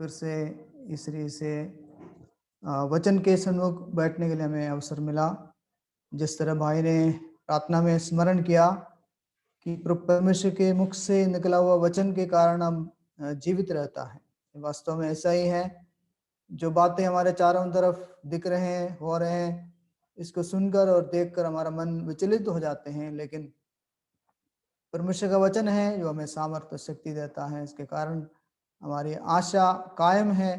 फिर से इस रीति से वचन के सन्मुख बैठने के लिए हमें अवसर मिला। जिस तरह भाई ने प्रार्थना में स्मरण किया कि प्रभु परमेश्वर के मुख से निकला हुआ वचन के कारण हम जीवित रहता है। वास्तव में ऐसा ही है। जो बातें हमारे चारों तरफ दिख रहे हैं, हो रहे हैं, इसको सुनकर और देखकर हमारा मन विचलित हो जाते हैं, लेकिन परमेश्वर का वचन है जो हमें सामर्थ्य शक्ति देता है। इसके कारण हमारी आशा कायम है।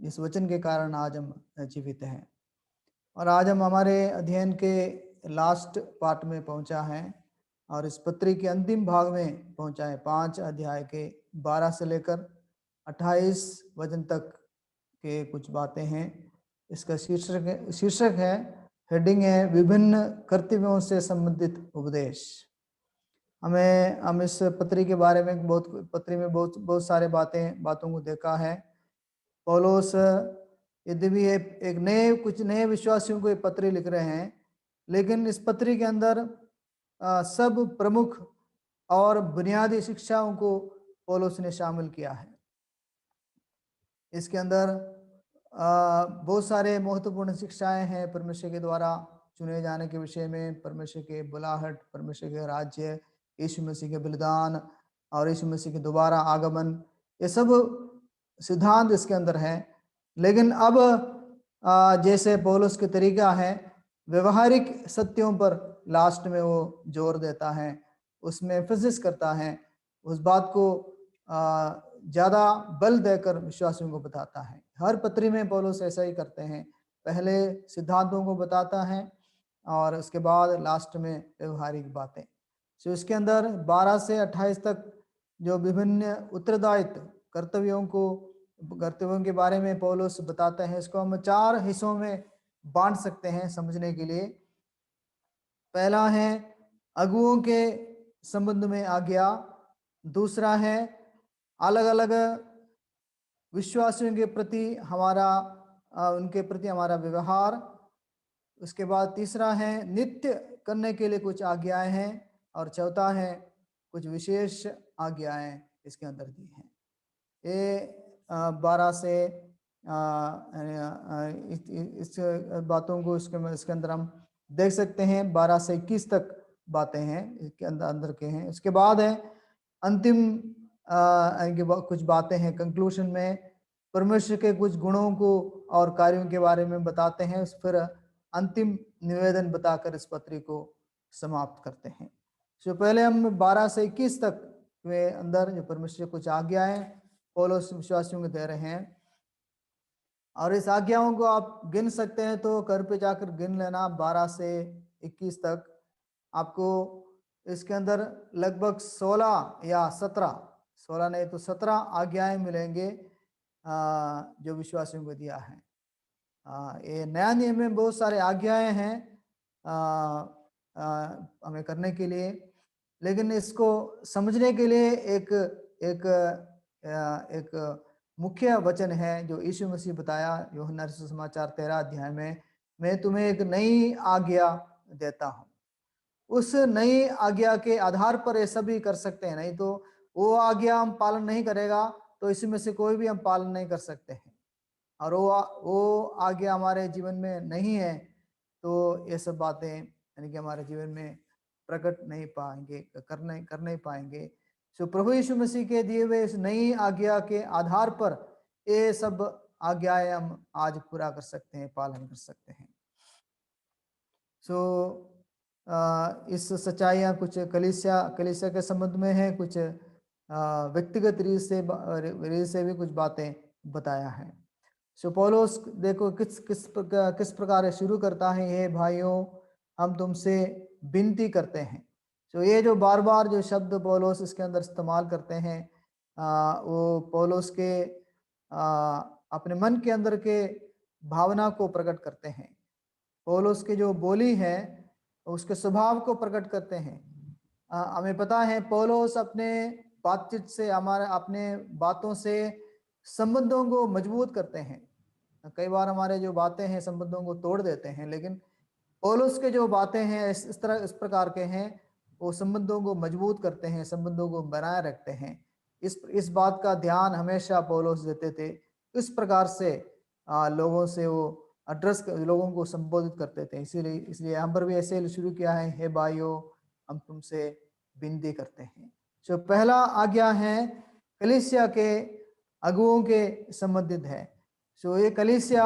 इस वचन के कारण आज हम जीवित हैं। और आज हम हमारे अध्ययन के लास्ट पार्ट में पहुंचा है और इस पत्री के अंतिम भाग में पहुंचा है। 5 अध्याय के 12 से लेकर 28 वचन तक के कुछ बातें हैं। इसका शीर्षक है, हेडिंग है, विभिन्न कर्तव्यों से संबंधित उपदेश। हम इस पत्री के बारे में बहुत सारे बातों को देखा है। पौलुस यद्यपि एक कुछ नए विश्वासियों को ये पत्री लिख रहे हैं, लेकिन इस पत्री के अंदर सब प्रमुख और बुनियादी शिक्षाओं को पौलुस ने शामिल किया है। इसके अंदर बहुत सारे महत्वपूर्ण शिक्षाएं हैं परमेश्वर के द्वारा चुने जाने के विषय में, परमेश्वर के बुलाहट, परमेश्वर के राज्य, यीशु मसीह के बलिदान और यीशु मसीह के दोबारा आगमन, ये सब सिद्धांत इसके अंदर है। लेकिन अब जैसे पौलुस के तरीका है, व्यवहारिक सत्यों पर लास्ट में वो जोर देता है, उसमें एम्फसिस करता है, उस बात को ज़्यादा बल देकर विश्वासियों को बताता है। हर पत्री में पौलुस ऐसा ही करते हैं, पहले सिद्धांतों को बताता है और उसके बाद लास्ट में व्यवहारिक बातें। तो इसके अंदर 12 से 28 तक जो विभिन्न उत्तरदायित्व कर्तव्यों के बारे में पौलुस बताते हैं, इसको हम 4 हिस्सों में बांट सकते हैं समझने के लिए। पहला है अगुओं के संबंध में आज्ञा, दूसरा है अलग अलग विश्वासियों के प्रति उनके प्रति हमारा व्यवहार, उसके बाद तीसरा है नित्य करने के लिए कुछ आज्ञाएं हैं, और चौथा है कुछ विशेष आज्ञाएं इसके अंदर दी हैं। ये 12 से इस बातों को इसके अंदर हम देख सकते हैं। 12 से 21 तक बातें हैं इसके अंदर के हैं। उसके बाद है अंतिम कुछ बातें हैं कंक्लूजन में, परमेश्वर के कुछ गुणों को और कार्यों के बारे में बताते हैं। फिर अंतिम निवेदन बताकर इस पत्री को समाप्त करते हैं। तो पहले हम 12 से 21 तक में अंदर जो परमेश्वर कुछ आज्ञाएं पौलुस विश्वासियों को दे रहे हैं, और इस आज्ञाओं को आप गिन सकते हैं, तो घर पे जाकर गिन लेना। 12 से 21 तक आपको इसके अंदर लगभग 16 या 16 नहीं तो 17 आज्ञाएं मिलेंगे जो विश्वासियों को दिया है। ये नया नियम में बहुत सारे आज्ञाएं हैं हमें करने के लिए, लेकिन इसको समझने के लिए एक मुख्य वचन है जो यीशु मसीह बताया यूहन्ना सुसमाचार 13 अध्याय में, मैं तुम्हें एक नई आज्ञा देता हूँ। उस नई आज्ञा के आधार पर ये सभी कर सकते हैं, नहीं तो वो आज्ञा हम पालन नहीं करेगा तो इसी में से कोई भी हम पालन नहीं कर सकते हैं, और वो आज्ञा हमारे जीवन में नहीं है तो ये सब बातें यानी कि हमारे जीवन में प्रकट नहीं पाएंगे, कर नहीं पाएंगे। सो प्रभु यीशु मसीह के दिए हुए इस नई आज्ञा के आधार पर ये सब आज्ञाएं हम आज पूरा कर सकते हैं, पालन कर सकते हैं। सो इस सच्चाइयाँ कुछ कलीसिया के संबंध में है, कुछ व्यक्तिगत रीत से भी कुछ बातें बताया है। सो पौलुस देखो किस प्रकार शुरू करता है, ये भाइयों हम तुमसे विनती करते हैं। तो ये जो बार बार जो शब्द पौलुस इसके अंदर इस्तेमाल करते हैं, वो पौलुस के अपने मन के अंदर के भावना को प्रकट करते हैं। पौलुस की जो बोली है उसके स्वभाव को प्रकट करते हैं। हमें पता है पौलुस अपने बातचीत से अपने बातों से संबंधों को मजबूत करते हैं। कई बार हमारे जो बातें हैं संबंधों को तोड़ देते हैं, लेकिन पौलुस के जो बातें हैं इस प्रकार के हैं, वो संबंधों को मजबूत करते हैं, संबंधों को बनाए रखते हैं। इस बात का ध्यान हमेशा पौलुस देते थे इस प्रकार से लोगों से वो लोगों को संबोधित करते थे। इसीलिए इसलिए यहाँ पर भी ऐसे शुरू किया है, हे भाइयों हम तुमसे विनती करते हैं। जो पहला आज्ञा है कलीसिया के अगुओं के संबंधित है। सो ये कलीसिया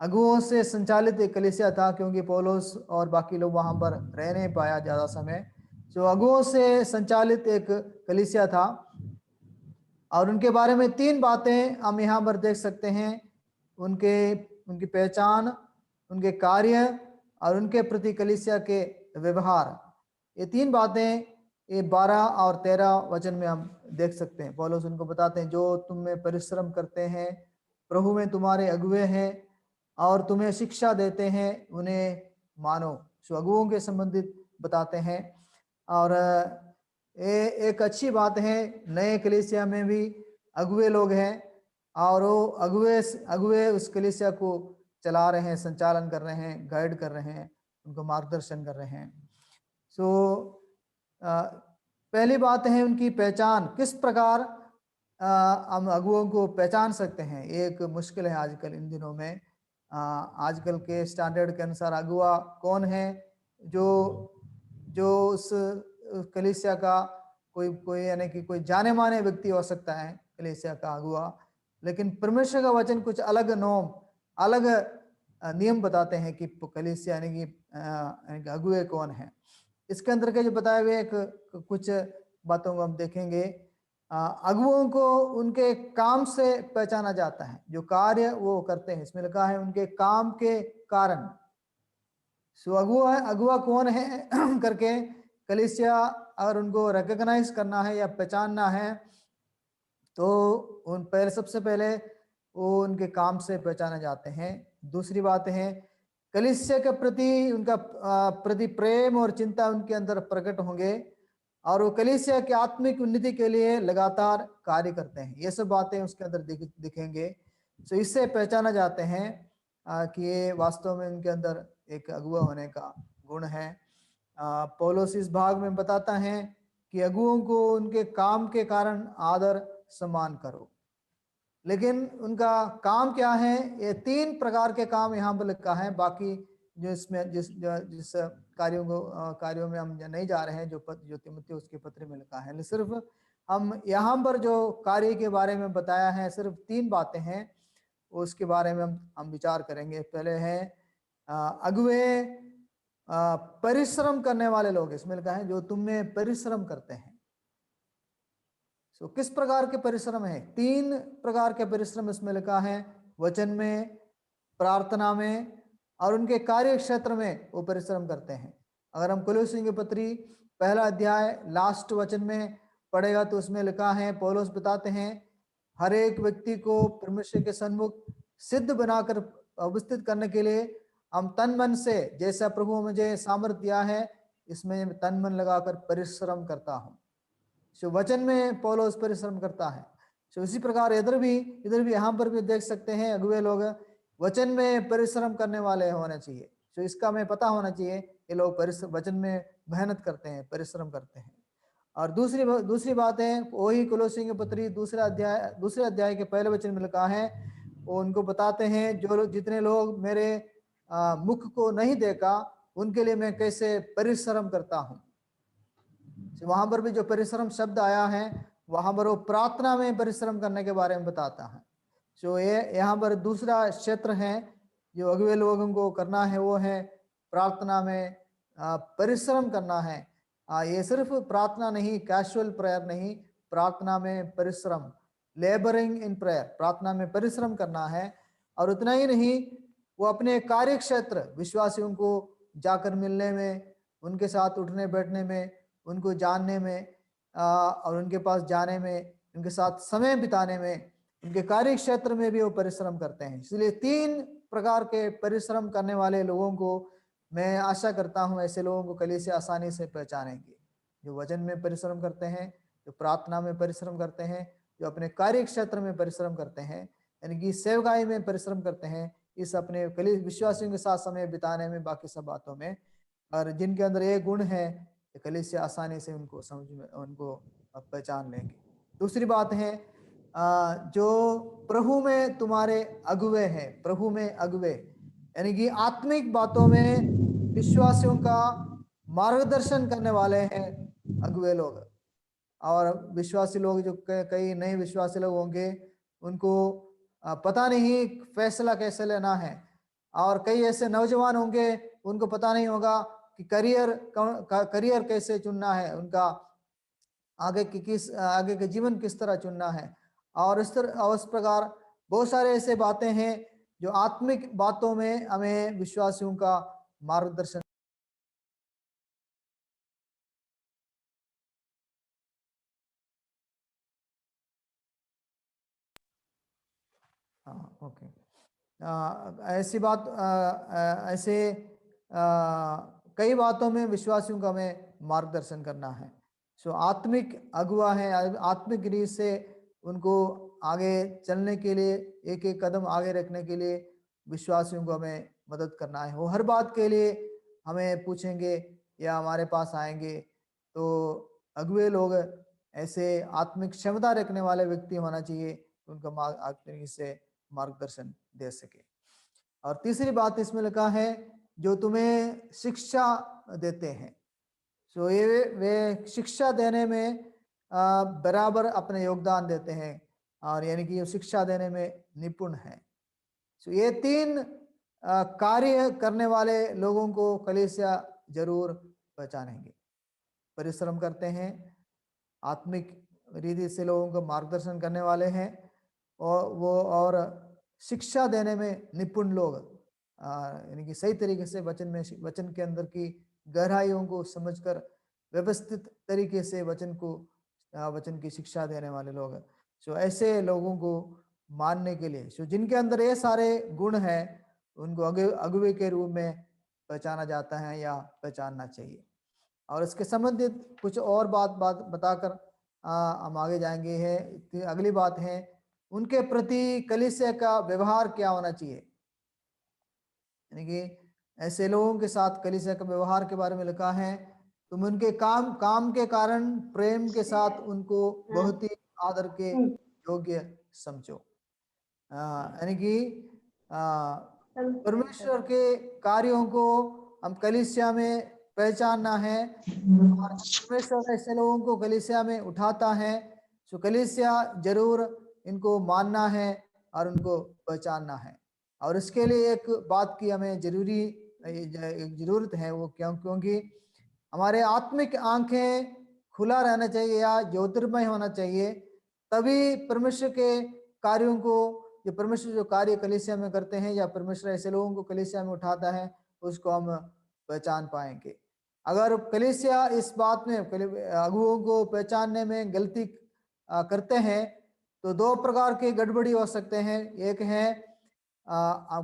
अगुओं से संचालित एक कलीसिया था, क्योंकि पौलुस और बाकी लोग वहां पर रह नहीं पाया ज्यादा समय। सो अगुओं से संचालित एक कलीसिया था, और उनके बारे में 3 बातें हम यहाँ पर देख सकते हैं। उनकी पहचान, उनके कार्य और उनके प्रति कलीसिया के व्यवहार। ये 3 बातें ये 12 और 13 वचन में हम देख सकते हैं। पौलुस उनको बताते हैं, जो तुम में परिश्रम करते हैं, प्रभु में तुम्हारे अगुए हैं और तुम्हें शिक्षा देते हैं, उन्हें मानो। सो अगुओं के संबंधित बताते हैं। और ये एक अच्छी बात है, नए कलीसिया में भी अगुए लोग हैं और वो अगुए उस कलीसिया को चला रहे हैं, संचालन कर रहे हैं, गाइड कर रहे हैं, उनको मार्गदर्शन कर रहे हैं। सो पहली बात है उनकी पहचान। किस प्रकार हम अगुओं को पहचान सकते हैं, एक मुश्किल है आजकल इन दिनों में। आजकल के स्टैंडर्ड के अनुसार अगुआ कौन है? जो उस कलीसिया का कोई यानी कि कोई जाने माने व्यक्ति हो सकता है कलीसिया का अगुआ, लेकिन परमेश्वर का वचन कुछ अलग अलग नियम बताते हैं कि कलीसिया यानी कि अगुए कौन है। इसके अंदर के जो बताए हुए कुछ बातों को हम देखेंगे। अगुओं को उनके काम से पहचाना जाता है, जो कार्य वो करते हैं। इसमें लिखा है उनके काम के कारण। सो अगुआ कौन है करके कलीसिया अगर उनको रिकॉग्नाइज करना है या पहचानना है, तो सबसे पहले वो उनके काम से पहचाने जाते हैं। दूसरी बात है कलीसिया के प्रति उनका प्रति प्रेम और चिंता उनके अंदर प्रकट होंगे, और वो कलीसिया की आत्मिक उन्नति के लिए लगातार कार्य करते हैं। ये सब बातें उसके अंदर दिखेंगे। सो इससे पहचाना जाते हैं कि ये वास्तव में उनके अंदर एक अगुआ होने का गुण है। पौलुस इस भाग में बताता है कि अगुओं को उनके काम के कारण आदर सम्मान करो। लेकिन उनका काम क्या है? ये 3 प्रकार के काम यहाँ पर लिखा है। बाकी जो इसमें जिस कार्यों में हम नहीं जा रहे हैं, जो तीमुथियुस उसके पत्र में लिखा है। सिर्फ हम यहाँ पर जो कार्य के बारे में बताया है, सिर्फ 3 बातें हैं, उसके बारे में हम विचार करेंगे। पहले है अगुए परिश्रम करने वाले लोग। इसमें लिखा है जो तुम में परिश्रम करते हैं। किस प्रकार के परिश्रम है? 3 प्रकार के परिश्रम इसमें लिखा है। वचन में, प्रार्थना में और उनके कार्य क्षेत्र में वो परिश्रम करते हैं। अगर हम कुलुस्सियों की पत्री 1 अध्याय लास्ट वचन में पढ़ेगा तो उसमें लिखा है, पौलुस बताते हैं हर एक व्यक्ति को परमेश्वर के सन्मुख सिद्ध बनाकर अवस्थित करने के लिए हम तन मन से, जैसा प्रभु मुझे सामर्थ्य दिया है, इसमें तन मन लगाकर परिश्रम करता हूँ। सो वचन में पौलुस परिश्रम करता है। सो इसी प्रकार इधर भी यहाँ पर भी देख सकते हैं अगुए लोग वचन में परिश्रम करने वाले होने चाहिए। सो इसका हमें पता होना चाहिए ये लोग वचन में मेहनत करते हैं, परिश्रम करते हैं। और दूसरी बात है, वही कुलुस्सियों की पत्री दूसरे अध्याय के पहले वचन में लिखा है, वो उनको बताते हैं जो लोग जितने लोग मेरे मुख को नहीं देखा उनके लिए मैं कैसे परिश्रम करता हूँ। वहां पर भी जो परिश्रम शब्द आया है, वहां पर वो प्रार्थना में परिश्रम करने के बारे में बताता है। सो ये यहाँ पर दूसरा क्षेत्र है जो अगुए लोगों को करना है, वो है प्रार्थना में परिश्रम करना है। ये सिर्फ प्रार्थना नहीं, कैजुअल प्रेयर नहीं, प्रार्थना में परिश्रम, लेबरिंग इन प्रेयर, प्रार्थना में परिश्रम करना है। और उतना ही नहीं, वो अपने कार्य क्षेत्र विश्वासियों को जाकर मिलने में, उनके साथ उठने बैठने में, उनको जानने में और उनके पास जाने में, उनके साथ समय बिताने में, उनके कार्य क्षेत्र में भी वो परिश्रम करते हैं। इसलिए 3 प्रकार के परिश्रम करने वाले लोगों को मैं आशा करता हूं ऐसे लोगों को कलीसिया आसानी से पहचानेंगे, जो वचन में परिश्रम करते हैं, जो प्रार्थना में परिश्रम करते हैं, जो अपने कार्य क्षेत्र में परिश्रम करते हैं, यानी कि सेवकाई में परिश्रम करते हैं, इस अपने विश्वासियों के साथ समय बिताने में, बाकी सब बातों में। और जिनके अंदर ये गुण है, कलीसिया आसानी से उनको समझ में, उनको पहचान लेंगे। दूसरी बात है जो प्रभु में तुम्हारे अगुवे हैं, प्रभु में अगुवे यानी कि आत्मिक बातों में विश्वासियों का मार्गदर्शन करने वाले हैं अगुवे लोग। और विश्वासी लोग जो कई नए विश्वासी लोग होंगे, उनको पता नहीं फैसला कैसे लेना है। और कई ऐसे नौजवान होंगे, उनको पता नहीं होगा कि करियर कैसे चुनना है, उनका आगे के जीवन किस तरह चुनना है। और इस प्रकार बहुत सारे ऐसे बातें हैं जो आत्मिक बातों में हमें विश्वासियों का मार्गदर्शन। हाँ, ओके। ऐसी बात ऐसे कई बातों में विश्वासियों का हमें मार्गदर्शन करना है। सो आत्मिक अगुआ है, आत्मिक रीत से उनको आगे चलने के लिए, एक एक कदम आगे रखने के लिए विश्वासियों को हमें मदद करना है। वो हर बात के लिए हमें पूछेंगे या हमारे पास आएंगे। तो अगुए लोग ऐसे आत्मिक क्षमता रखने वाले व्यक्ति होना चाहिए, उनका आत्मिक से मार्गदर्शन दे सके। और तीसरी बात इसमें लिखा है, जो तुम्हें शिक्षा देते हैं। सो ये वे शिक्षा देने में बराबर अपने योगदान देते हैं, और यानी कि शिक्षा देने में निपुण है। सो ये तीन कार्य करने वाले लोगों को कलीसिया जरूर पहचानेंगे। परिश्रम करते हैं, आत्मिक रीति से लोगों को मार्गदर्शन करने वाले हैं, और शिक्षा देने में निपुण लोग, यानी कि सही तरीके से वचन के अंदर की गहराइयों को समझकर व्यवस्थित तरीके से वचन की शिक्षा देने वाले लोग। सो ऐसे लोगों को मानने के लिए, सो जिनके अंदर ये सारे गुण हैं, उनको अगुवे के रूप में पहचाना जाता है या पहचानना चाहिए। और इसके संबंधित कुछ और बात बताकर हम आगे जाएंगे। है अगली बात है, उनके प्रति कलीसिया का व्यवहार क्या होना चाहिए। यानी कि ऐसे लोगों के साथ कलीसिया का व्यवहार के बारे में लिखा है, तुम उनके काम के कारण प्रेम के साथ उनको बहुत ही आदर के योग्य समझो। यानी कि परमेश्वर के कार्यों को हम कलीसिया में पहचानना है, और परमेश्वर ऐसे लोगों को कलीसिया में उठाता है। सो कलीसिया जरूर इनको मानना है और उनको पहचानना है। और इसके लिए एक बात की हमें जरूरत है, वो क्योंकि हमारे आत्मिक आंखें खुला रहना चाहिए या ज्योतिर्मय होना चाहिए, तभी परमेश्वर के कार्यों को, जो परमेश्वर जो कार्य कलीसिया में करते हैं या परमेश्वर ऐसे लोगों को कलीसिया में उठाता है, उसको हम पहचान पाएंगे। अगर कलीसिया इस बात में अगुओं को पहचानने में गलती करते हैं, तो दो प्रकार के गड़बड़ी हो सकते हैं। एक है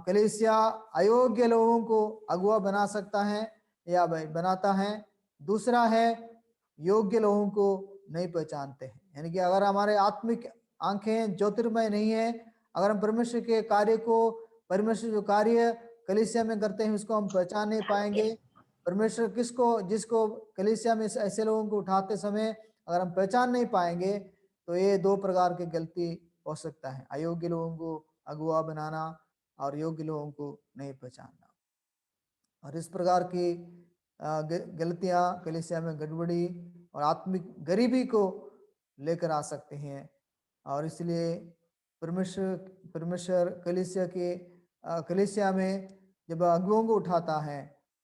कलीसिया अयोग्य लोगों को अगुआ बना सकता है या बनाता है। दूसरा है योग्य लोगों को नहीं पहचानते हैं। यानी कि अगर हमारे आत्मिक आंखें ज्योतिर्मय नहीं है, अगर हम परमेश्वर के कार्य को, परमेश्वर जो कार्य कलीसिया में करते हैं उसको हम पहचान नहीं पाएंगे। परमेश्वर जिसको कलीसिया में ऐसे लोगों को उठाते समय अगर हम पहचान नहीं पाएंगे, तो ये दो प्रकार की गलती हो सकता है, अयोग्य लोगों को अगुआ बनाना और योग्य लोगों को नहीं पहचानना। और इस प्रकार की गलतियां कलीसिया में गड़बड़ी और आत्मिक गरीबी को लेकर आ सकते हैं। और इसलिए परमेश्वर कलीसिया में जब अगुओं को उठाता है,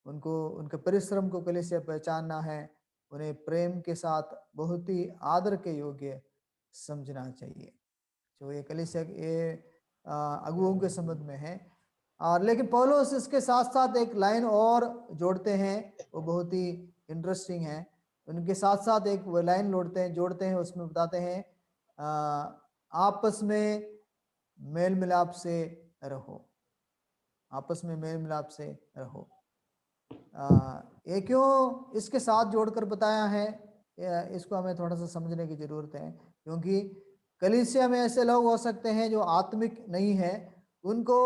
उनके परिश्रम को कलीसिया पहचानना है, उन्हें प्रेम के साथ बहुत ही आदर के योग्य समझना चाहिए। जो ये कलीसिया ये अगुओं के संबंध में है। और लेकिन पौलुस इसके साथ साथ एक लाइन और जोड़ते हैं, वो बहुत ही इंटरेस्टिंग है। उनके साथ साथ एक वो लाइन जोड़ते हैं, उसमें बताते हैं आपस में मेल मिलाप से रहो, आपस में मेल मिलाप से रहो। ये क्यों इसके साथ जोड़कर बताया है, इसको हमें थोड़ा सा समझने की जरूरत है। क्योंकि कलीसिया में ऐसे लोग हो सकते हैं जो आत्मिक नहीं है, उनको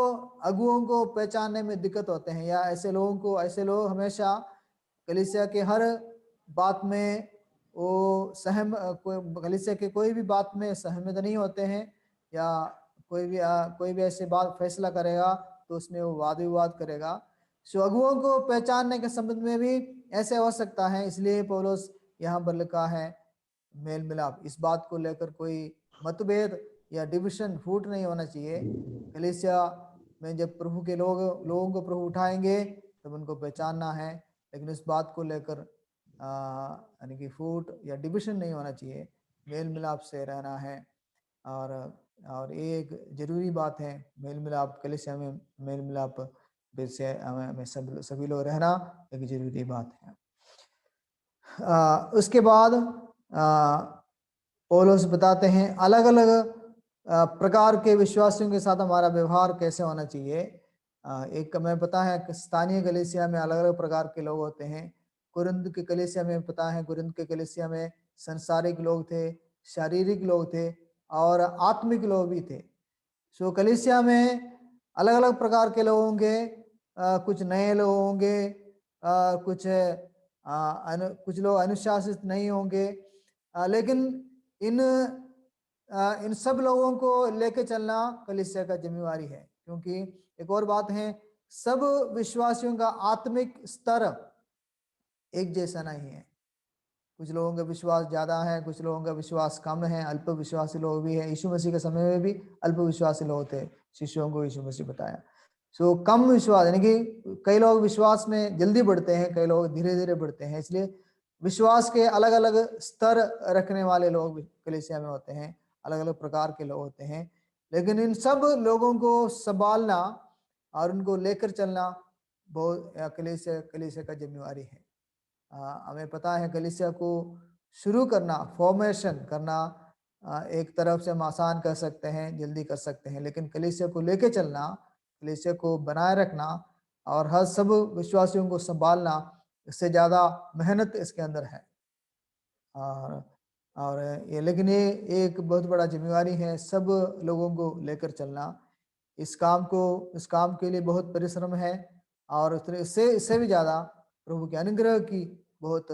अगुओं को पहचानने में दिक्कत होते हैं, या ऐसे लोग हमेशा कलीसिया के हर बात में वो कोई कलीसिया के कोई भी बात में सहमत नहीं होते हैं, या कोई भी ऐसे बात फैसला करेगा तो उसमें वो वाद विवाद करेगा। सो अगुओं को पहचानने के संबंध में भी ऐसे हो सकता है, इसलिए पौलुस यहाँ पर लिखा है मेल मिलाप। इस बात को लेकर कोई मतभेद या डिविजन फूट नहीं होना चाहिए। कलीसिया में जब प्रभु के लोगों को प्रभु उठाएंगे तब उनको पहचानना है, लेकिन इस बात को लेकर यानी कि फूट या डिविजन नहीं होना चाहिए, मेल मिलाप से रहना है। और ये एक जरूरी बात है, मेल मिलाप कलीसिया में मेल मिलाप से हमें सभी लोग रहना एक जरूरी बात है। उसके बाद पौलुस बताते हैं अलग अलग प्रकार के विश्वासियों के साथ हमारा व्यवहार कैसे होना चाहिए। एक हमें पता है कि स्थानीय कलीसिया में अलग अलग प्रकार के लोग होते हैं। कुरिन्थ के कलीसिया में पता है, कुरिन्थ के कलीसिया में संसारिक लोग थे, शारीरिक लोग थे और आत्मिक लोग भी थे। सो कलीसिया में अलग अलग प्रकार के लोग होंगे, कुछ नए लोग होंगे, कुछ लोग अनुशासित नहीं होंगे, लेकिन इन सब लोगों को लेके चलना कलीसिया का जिम्मेवारी है। क्योंकि एक और बात है, सब विश्वासियों का आत्मिक स्तर एक जैसा नहीं है। कुछ लोगों का विश्वास ज्यादा है, कुछ लोगों का विश्वास कम है, अल्प विश्वासी लोग भी है। यीशु मसीह के समय में भी अल्प विश्वासी लोग थे, शिष्यों को यीशु मसीह बताया। सो कम विश्वास यानी कि कई लोग विश्वास में जल्दी बढ़ते हैं, कई लोग धीरे धीरे बढ़ते हैं। इसलिए विश्वास के अलग अलग स्तर रखने वाले लोग कलीसिया में होते हैं, अलग अलग प्रकार के लोग होते हैं। लेकिन इन सब लोगों को संभालना और उनको लेकर चलना बहुत कलीसिया का जिम्मेवारी है। हमें पता है कलीसिया को शुरू करना, फॉर्मेशन करना एक तरफ से हम आसान कर सकते हैं, जल्दी कर सकते हैं, लेकिन कलीसिया को लेके चलना, कलीसिया को बनाए रखना और हर सब विश्वासियों को संभालना, इससे ज्यादा मेहनत इसके अंदर है। और ये लेकिन ये एक बहुत बड़ा जिम्मेवारी है सब लोगों को लेकर चलना। इस काम के लिए बहुत परिश्रम है और इससे भी ज्यादा प्रभु के अनुग्रह की बहुत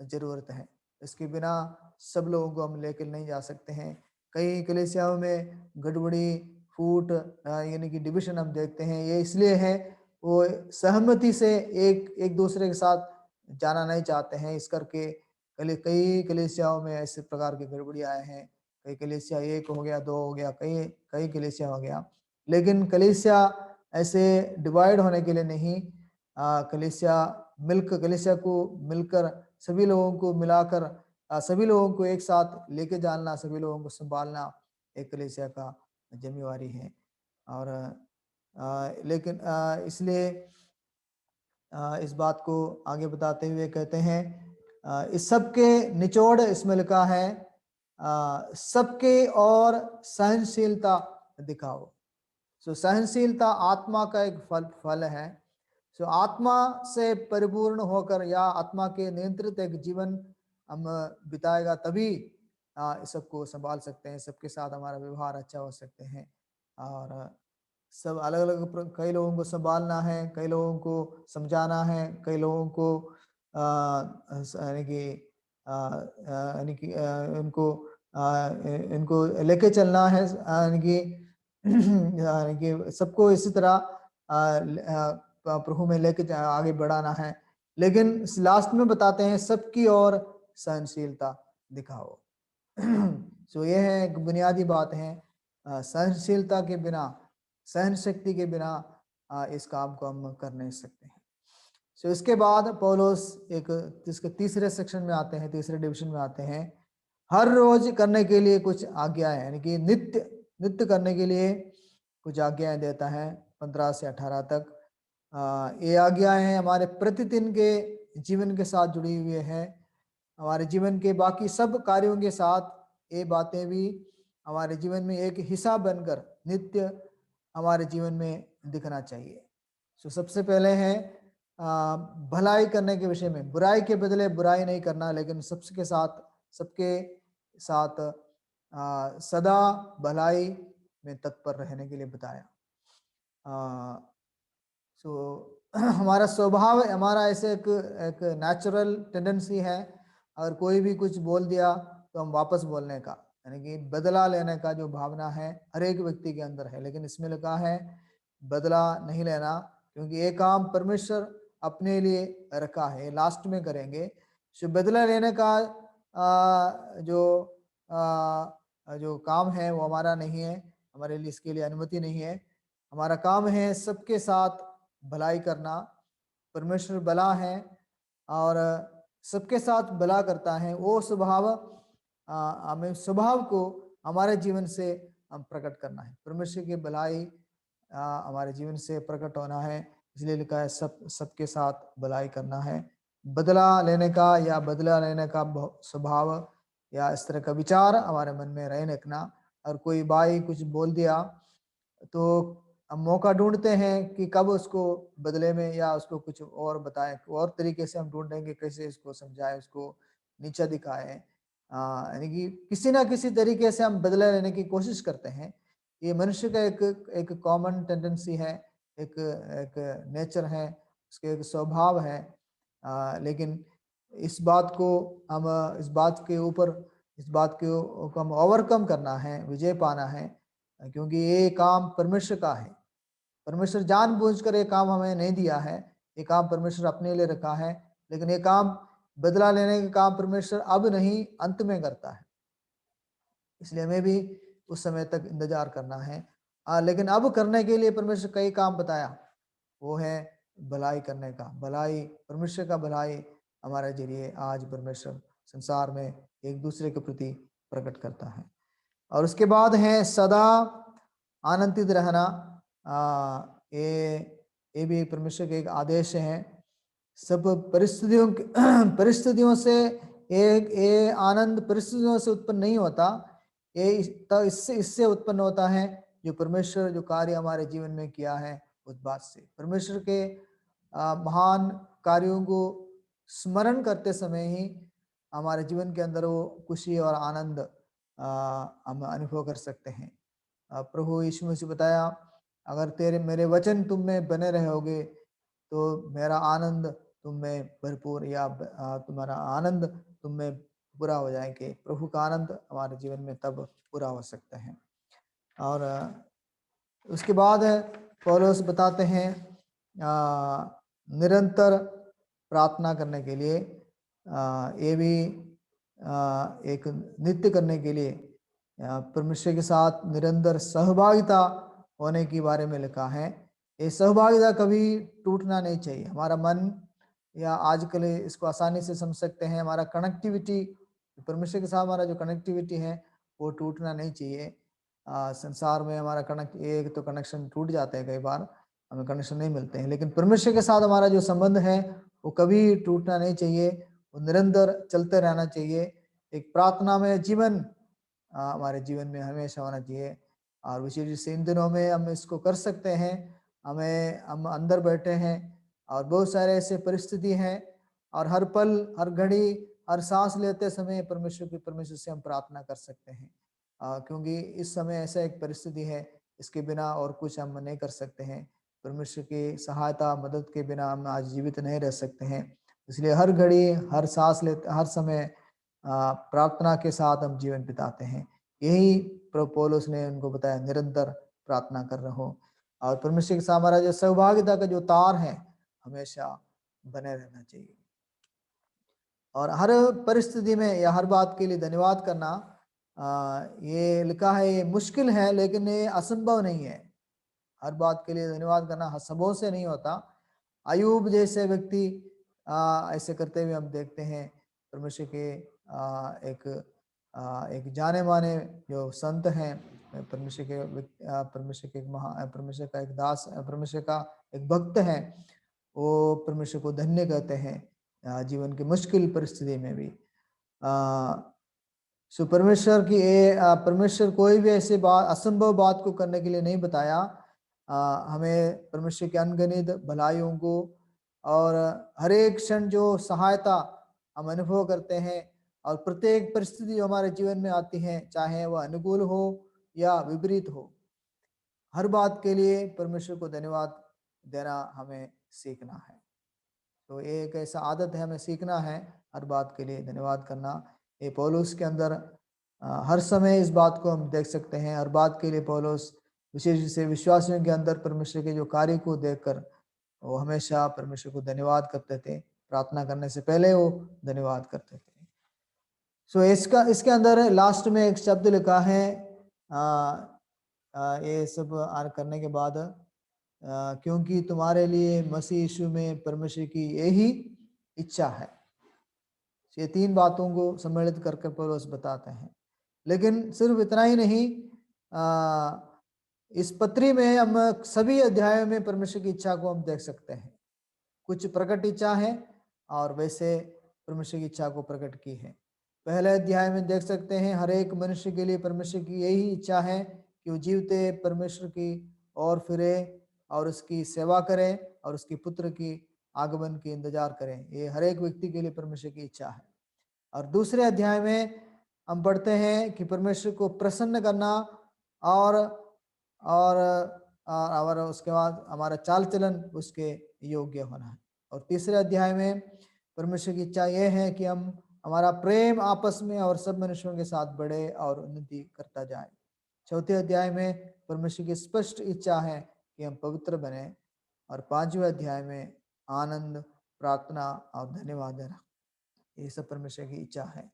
जरूरत है। इसके बिना सब लोगों को हम लेकर नहीं जा सकते हैं। कई कलीसियाओं में गड़बड़ी, फूट यानी कि डिविजन हम देखते हैं। ये इसलिए है वो सहमति से एक दूसरे के साथ जाना नहीं चाहते हैं। इस करके कई कलीसियाओं में ऐसे प्रकार की गड़बड़ी आए हैं। कई कलीसिया एक हो गया, दो हो गया, कई कलीसिया हो गया। लेकिन कलीसिया ऐसे डिवाइड होने के लिए नहीं, कलीसिया को मिलकर सभी लोगों को मिलाकर सभी लोगों को एक साथ लेके जाना, सभी लोगों को संभालना एक कलीसिया का जिम्मेवारी है। और लेकिन इसलिए इस बात को आगे बताते हुए कहते हैं इस सब के निचोड़ इसमें लिखा है सबके और सहनशीलता दिखाओ। सो सहनशीलता आत्मा का एक फल है। सो आत्मा से परिपूर्ण होकर या आत्मा के नियंत्रित एक जीवन हम बिताएगा तभी इस सबको संभाल सकते हैं, सबके साथ हमारा व्यवहार अच्छा हो सकते हैं। और सब अलग अलग कई लोगों को संभालना है, कई लोगों को समझाना है, कई लोगों को यानी कि इनको लेके चलना है, यानी कि सबको इसी तरह प्रभु में लेके आगे बढ़ाना है। लेकिन लास्ट में बताते हैं सबकी ओर सहनशीलता दिखाओ। सो ये है एक बुनियादी बात है। सहनशीलता के बिना, सहन शक्ति के बिना इस काम को हम कर नहीं सकते हैं। सो इसके बाद पौलुस इसके तीसरे सेक्शन में आते हैं, तीसरे डिवीजन में आते हैं। हर रोज करने के लिए कुछ आज्ञाएं, यानी कि नित्य करने के लिए कुछ आज्ञाएं देता है 15 से 18 तक। ये आज्ञाएं हमारे प्रतिदिन के जीवन के साथ जुड़ी हुई है। हमारे जीवन के बाकी सब कार्यों के साथ ये बातें भी हमारे जीवन में एक हिस्सा बनकर नित्य हमारे जीवन में दिखना चाहिए। सो सबसे पहले है भलाई करने के विषय में, बुराई के बदले बुराई नहीं करना, लेकिन सबके साथ सदा भलाई में तत्पर रहने के लिए बताया। सो हमारा स्वभाव, हमारा ऐसे एक नेचुरल टेंडेंसी है अगर कोई भी कुछ बोल दिया तो हम वापस बोलने का, यानी कि बदला लेने का जो भावना है हर एक व्यक्ति के अंदर है। लेकिन इसमें लिखा है बदला नहीं लेना, क्योंकि ये काम परमेश्वर अपने लिए रखा है, लास्ट में करेंगे। सो बदला लेने का जो काम है वो हमारा नहीं है, हमारे लिए इसके लिए अनुमति नहीं है। हमारा काम है सबके साथ भलाई करना। परमेश्वर भला है और सबके साथ भला करता है। वो स्वभाव हमें स्वभाव को हमारे जीवन से हम प्रकट करना है। परमेश्वर की भलाई हमारे जीवन से प्रकट होना है, इसलिए लिखा है सबके साथ भलाई करना है। बदला लेने का या बदला लेने का स्वभाव या इस तरह का विचार हमारे मन में रहे रखना। और कोई भाई कुछ बोल दिया तो हम मौका ढूंढते हैं कि कब उसको बदले में या उसको कुछ और बताएं, और तरीके से हम ढूंढेंगे कैसे इसको समझाएं, उसको नीचा दिखाएं। यानी कि किसी ना किसी तरीके से हम बदला लेने की कोशिश करते हैं। ये मनुष्य का एक कॉमन टेंडेंसी है, एक एक नेचर है, उसके एक स्वभाव है। लेकिन इस बात को हम इस बात के ऊपर इस बात को हम ओवरकम करना है, विजय पाना है, क्योंकि ये काम परमेश्वर का है। परमेश्वर जानबूझकर ये काम हमें नहीं दिया है, ये काम परमेश्वर अपने लिए रखा है। लेकिन ये काम बदला लेने का काम परमेश्वर अब नहीं, अंत में करता है, इसलिए हमें भी उस समय तक इंतजार करना है। लेकिन अब करने के लिए परमेश्वर कई काम बताया, वो है भलाई करने का। भलाई, परमेश्वर का भलाई हमारे जरिए आज परमेश्वर संसार में एक दूसरे के प्रति प्रकट करता है। और उसके बाद है सदा आनंदित रहना। ये भी परमेश्वर के एक आदेश है। सब परिस्थितियों से ये आनंद परिस्थितियों से उत्पन्न नहीं होता, ये इससे उत्पन्न होता है जो परमेश्वर जो कार्य हमारे जीवन में किया है उस बात से। परमेश्वर के महान कार्यों को स्मरण करते समय ही हमारे जीवन के अंदर वो खुशी और आनंद हम अनुभव कर सकते हैं। प्रभु यीशु मसीह बताया, अगर मेरे वचन तुम में बने रहोगे तो मेरा आनंद तुम में भरपूर या तुम्हारा आनंद तुम में पूरा हो जाएंगे। प्रभु का आनंद हमारे जीवन में तब पूरा हो सकता है। और उसके बाद पौलुस बताते हैं निरंतर प्रार्थना करने के लिए, ये भी एक नित्य करने के लिए परमेश्वर के साथ निरंतर सहभागिता होने के बारे में लिखा है। ये सहभागिता कभी टूटना नहीं चाहिए। हमारा मन, या आजकल इसको आसानी से समझ सकते हैं, हमारा कनेक्टिविटी परमेश्वर के साथ हमारा जो कनेक्टिविटी है वो टूटना नहीं चाहिए। संसार में हमारा एक तो कनेक्शन टूट जाते हैं, कई बार हमें कनेक्शन नहीं मिलते हैं, लेकिन परमेश्वर के साथ हमारा जो संबंध है वो कभी टूटना नहीं चाहिए, वो निरंतर चलते रहना चाहिए। एक प्रार्थना में जीवन हमारे जीवन में हमेशा होना चाहिए। और विशेष से इन दिनों में हम इसको कर सकते हैं। हम अंदर बैठे हैं और बहुत सारे ऐसे परिस्थिति हैं, और हर पल, हर घड़ी, हर सांस लेते समय परमेश्वर से हम प्रार्थना कर सकते हैं, क्योंकि इस समय ऐसा एक परिस्थिति है, इसके बिना और कुछ हम नहीं कर सकते हैं। परमेश्वर की सहायता, मदद के बिना हम आज जीवित नहीं रह सकते हैं। इसलिए हर घड़ी, हर सांस लेते, हर समय प्रार्थना के साथ हम जीवन बिताते हैं। यही प्रभु पौलुस ने उनको बताया, निरंतर प्रार्थना कर रहो। और परमेश्वर के साथ हमारा जो सहभागिता का जो तार है हमेशा बने रहना चाहिए। और हर परिस्थिति में या हर बात के लिए धन्यवाद करना, ये लिखा है, ये मुश्किल है लेकिन ये असंभव नहीं है। हर बात के लिए धन्यवाद करना सबों से नहीं होता। अयूब जैसे व्यक्ति ऐसे करते हुए हम देखते हैं। परमेश्वर के एक जाने माने जो संत हैं, परमेश्वर के परमेश्वर का एक दास, परमेश्वर का एक भक्त है, वो परमेश्वर को धन्य कहते हैं जीवन की मुश्किल परिस्थिति में भी। सो परमेश्वर कोई भी ऐसी बात, असंभव बात को करने के लिए नहीं बताया। हमें परमेश्वर के अनगिनत भलाइयों को और हर एक क्षण जो सहायता हम अनुभव करते हैं, और प्रत्येक परिस्थिति जो हमारे जीवन में आती है, चाहे वह अनुकूल हो या विपरीत हो, हर बात के लिए परमेश्वर को धन्यवाद देना हमें सीखना है। तो ये एक ऐसा आदत है, हमें सीखना है हर बात के लिए धन्यवाद करना। ये पौलुस के अंदर हर समय इस बात को हम देख सकते हैं। हर बात के लिए पौलुस विशेष से विश्वासियों के अंदर परमेश्वर के जो कार्य को देखकर वो हमेशा परमेश्वर को धन्यवाद करते थे। प्रार्थना करने से पहले वो धन्यवाद करते थे। सो इसके अंदर लास्ट में एक शब्द लिखा है, ये सब करने के बाद क्योंकि तुम्हारे लिए मसीह यीशु में परमेश्वर की यही इच्छा है। ये 3 बातों को सम्मिलित करके पौलुस बताते हैं। लेकिन सिर्फ इतना ही नहीं, इस पत्री में हम सभी अध्यायों में परमेश्वर की इच्छा को हम देख सकते हैं। कुछ प्रकट इच्छा है और वैसे परमेश्वर की इच्छा को प्रकट की है। पहले अध्याय में देख सकते हैं हर एक मनुष्य के लिए परमेश्वर की यही इच्छा है कि वो जीवते परमेश्वर की ओर फिरे और उसकी सेवा करें और उसकी पुत्र की आगमन की इंतजार करें। ये हर एक व्यक्ति के लिए परमेश्वर की इच्छा है। और दूसरे अध्याय में हम पढ़ते हैं कि परमेश्वर को प्रसन्न करना और उसके बाद हमारा चाल चलन उसके योग्य होना है। और तीसरे अध्याय में परमेश्वर की इच्छा यह है कि हम हमारा प्रेम आपस में और सब मनुष्यों के साथ बढ़े और उन्नति करता जाए। चौथे अध्याय में परमेश्वर की स्पष्ट इच्छा है कि हम पवित्र बने। और 5वें अध्याय में आनंद, प्रार्थना और धन्यवाद देना, ये सब परमेश्वर की इच्छा है।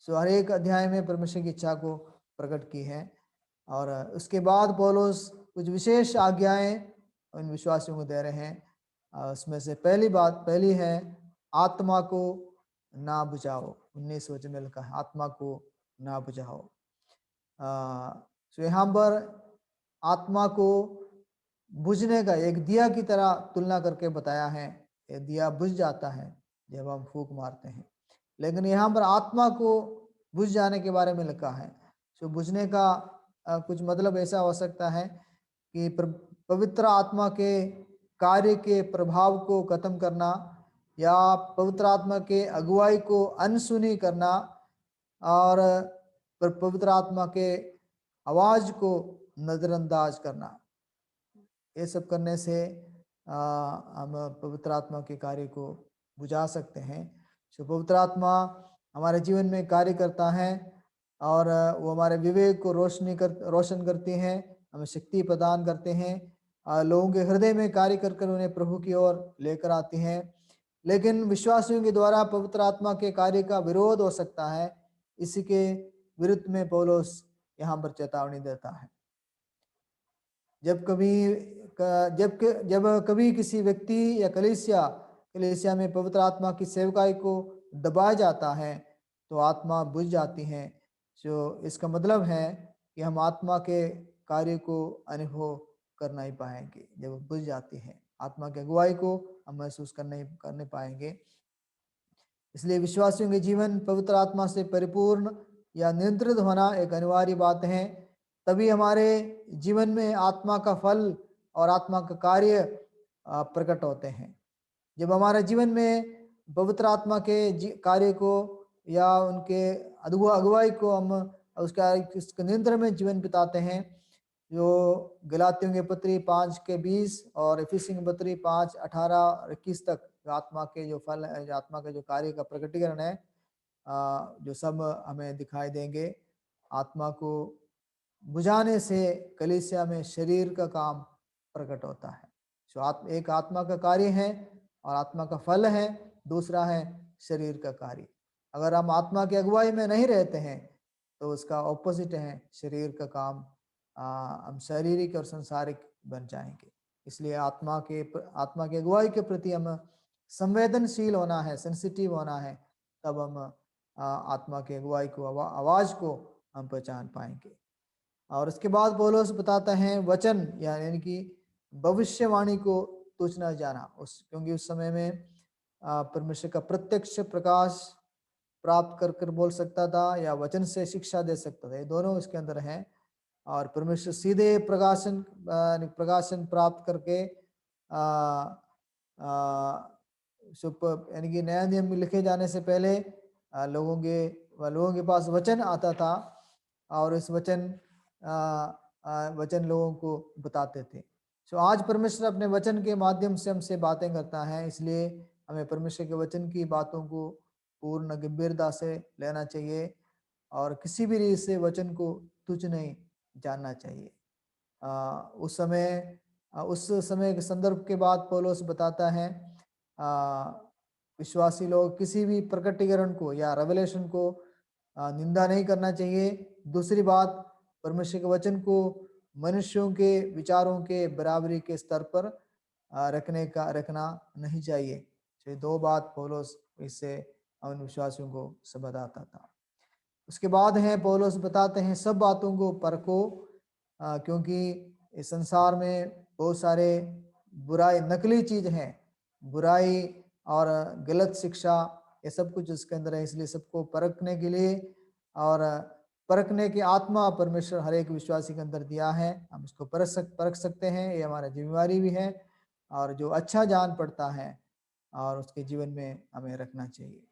सो हर एक अध्याय में परमेश्वर की इच्छा को प्रकट की है। और उसके बाद पौलुस कुछ विशेष आज्ञाएं उन विश्वासियों को दे रहे हैं। उसमें से पहली है आत्मा को ना बुझाओ। 19 वचन में लिखा है आत्मा को ना बुझाओ। तो यहाँ पर आत्मा को बुझने का एक दिया की तरह तुलना करके बताया है। ये दिया बुझ जाता है जब हम फूंक मारते हैं, लेकिन यहाँ पर आत्मा को बुझ जाने के बारे में लिखा है। तो बुझने का कुछ मतलब ऐसा हो सकता है कि पवित्र आत्मा के कार्य के प्रभाव को खत्म करना या पवित्र आत्मा के अगुवाई को अनसुनी करना और पवित्र आत्मा के आवाज को नजरअंदाज करना। ये सब करने से हम पवित्र आत्मा के कार्य को बुझा सकते हैं। जो पवित्र आत्मा हमारे जीवन में कार्य करता है और वो हमारे विवेक को रोशन करती हैं, हमें शक्ति प्रदान करते हैं, लोगों के हृदय में कार्य कर उन्हें प्रभु की ओर लेकर आती हैं। लेकिन विश्वासियों के द्वारा पवित्र आत्मा के कार्य का विरोध हो सकता है। इसी के विरुद्ध में पौलुस यहाँ पर चेतावनी देता है। जब कभी किसी व्यक्ति या कलीसिया में पवित्र आत्मा की सेवकाई को दबाया जाता है तो आत्मा बुझ जाती है। जो इसका मतलब है कि हम आत्मा के कार्य को अनुभव कर नहीं पाएंगे। जब बुझ जाती है आत्मा की अगुवाई को हम महसूस करने पाएंगे। इसलिए विश्वासियों के जीवन पवित्र आत्मा से परिपूर्ण या नियंत्रित होना एक अनिवार्य बात है। तभी हमारे जीवन में आत्मा का फल और आत्मा का कार्य प्रकट होते हैं। जब हमारे जीवन में पवित्र आत्मा के कार्य को या उनके अगुवाई को हम उसका नियंत्रण में जीवन बिताते हैं, जो गलातियों के पत्री 5:20 और इफिसियों की पत्री 5:18-21 तक आत्मा के जो फल है, आत्मा के जो कार्य का प्रकटीकरण है, जो सब हमें दिखाई देंगे। आत्मा को बुझाने से कलीसिया में शरीर का काम प्रकट होता है। जो एक आत्मा का कार्य है और आत्मा का फल है, दूसरा है शरीर का कार्य। अगर हम आत्मा की अगुवाई में नहीं रहते हैं तो उसका ऑपोजिट है शरीर का काम। हम शारीरिक और संसारिक बन जाएंगे। इसलिए आत्मा की अगुवाई के प्रति हम संवेदनशील होना है, सेंसिटिव होना है, तब हम आत्मा की अगुवाई को, आवाज को हम पहचान पाएंगे। और उसके बाद पौलुस बताता है वचन यानी कि भविष्यवाणी को तुच्छ न जाना। क्योंकि उस समय में परमेश्वर का प्रत्यक्ष प्रकाश प्राप्त कर बोल सकता था या वचन से शिक्षा दे सकता था। ये दोनों इसके अंदर हैं। और परमेश्वर सीधे प्रकाशन प्राप्त करके यानी कि नया नियम में लिखे जाने से पहले लोगों के पास वचन आता था और इस वचन लोगों को बताते थे। आज परमेश्वर अपने वचन के माध्यम से हमसे बातें करता है। इसलिए हमें परमेश्वर के वचन की बातों को पूर्ण गंभीरता से लेना चाहिए और किसी भी रीत से वचन को तुच्छ नहीं जानना चाहिए। उस समय के संदर्भ के बाद पौलुस बताता है विश्वासी लोग किसी भी प्रकटीकरण को या रेवलेशन को निंदा नहीं करना चाहिए। दूसरी बात, परमेश्वर के वचन को मनुष्यों के विचारों के बराबरी के स्तर पर रखना नहीं चाहिए। तो दो बात पौलुस इससे उन विश्वासियों को बताता था। उसके बाद है पौलुस बताते हैं सब बातों को परखो, क्योंकि इस संसार में बहुत सारे बुराई नकली चीज हैं, बुराई और गलत शिक्षा, ये सब कुछ उसके अंदर है। इसलिए सबको परखने के लिए और परखने की आत्मा परमेश्वर हर एक विश्वासी के अंदर दिया है। हम इसको परख सकते हैं, ये हमारा जिम्मेवारी भी है। और जो अच्छा जान पड़ता है और उसके जीवन में हमें रखना चाहिए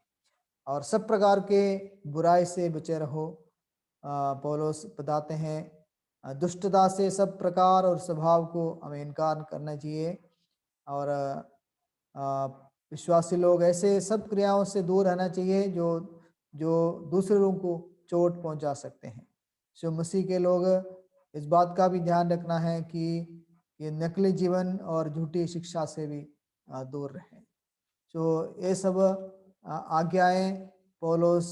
और सब प्रकार के बुराई से बचे रहो। पौलुस बताते हैं दुष्टता से सब प्रकार और स्वभाव को हमें इनकार करना चाहिए और विश्वासी लोग ऐसे सब क्रियाओं से दूर रहना चाहिए जो जो दूसरों को चोट पहुंचा सकते हैं। सो मसीह के लोग इस बात का भी ध्यान रखना है कि ये नकली जीवन और झूठी शिक्षा से भी दूर रहें। तो ये सब आज्ञाएं पौलुस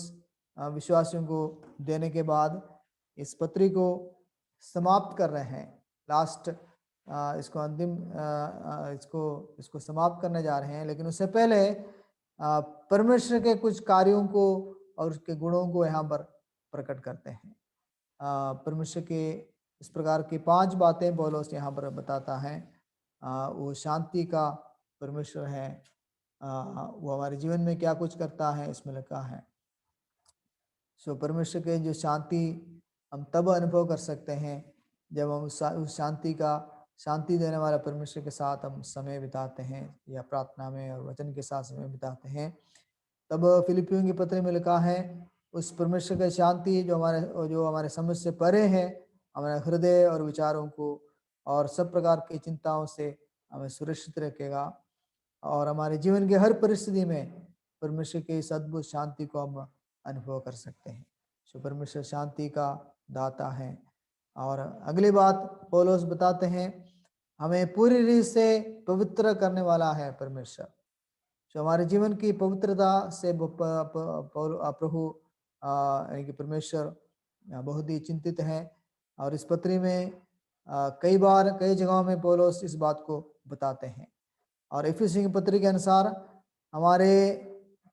विश्वासियों को देने के बाद इस पत्री को समाप्त कर रहे हैं। लास्ट इसको अंतिम इसको समाप्त करने जा रहे हैं, लेकिन उससे पहले परमेश्वर के कुछ कार्यों को और उसके गुणों को यहाँ पर प्रकट करते हैं। परमेश्वर के इस प्रकार की 5 बातें पौलुस यहाँ पर बताता है। वो शांति का परमेश्वर है, वो हमारे जीवन में क्या कुछ करता है इसमें लिखा है। सो परमेश्वर के जो शांति हम तब अनुभव कर सकते हैं जब हम उस शांति देने वाला परमेश्वर के साथ हम समय बिताते हैं या प्रार्थना में और वचन के साथ समय बिताते हैं। तब फिलिपियों की पत्री में लिखा है उस परमेश्वर की शांति जो हमारे समझ से परे है, हमारे हृदय और विचारों को और सब प्रकार की चिंताओं से हमें सुरक्षित रखेगा और हमारे जीवन के हर परिस्थिति में परमेश्वर की इस अद्भुत शांति को हम अनुभव कर सकते हैं। सो परमेश्वर शांति का दाता है। और अगली बात पौलुस बताते हैं हमें पूरी रीत से पवित्र करने वाला है परमेश्वर। जो हमारे जीवन की पवित्रता से प्रभु यानी कि परमेश्वर बहुत ही चिंतित है। और इस पत्री में कई जगहों में पौलुस इस बात को बताते हैं। और इफिसियों की पत्री के अनुसार हमारे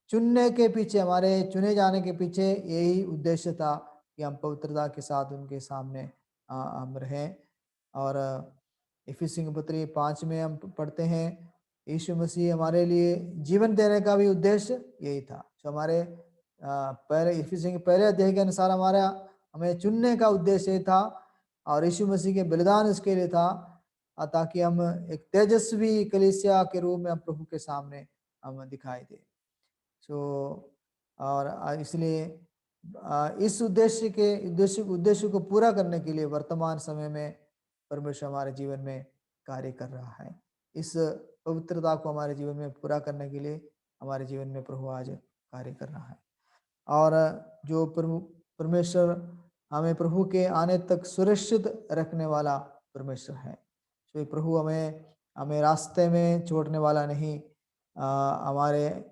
चुनने के पीछे, हमारे चुने जाने के पीछे यही उद्देश्य था कि हम पवित्रता के साथ उनके सामने हम रहें। और इफिसियों की पत्री 5 में हम पढ़ते हैं यीशु मसीह हमारे लिए जीवन देने का भी उद्देश्य यही था। तो हमारे पहले इफिसियों के पहले अध्याय के अनुसार हमें चुनने का उद्देश्य था और यीशु मसीह के बलिदान इसके लिए था ताकि हम एक तेजस्वी कलीसिया के रूप में हम प्रभु के सामने हम दिखाई दे। सो और इसलिए इस उद्देश्य को पूरा करने के लिए वर्तमान समय में परमेश्वर हमारे जीवन में कार्य कर रहा है। इस पवित्रता को हमारे जीवन में पूरा करने के लिए हमारे जीवन में प्रभु आज कार्य कर रहा है। और जो परमेश्वर हमें प्रभु के आने तक सुरक्षित रखने वाला परमेश्वर है। तो प्रभु हमें रास्ते में छोड़ने वाला नहीं, हमारे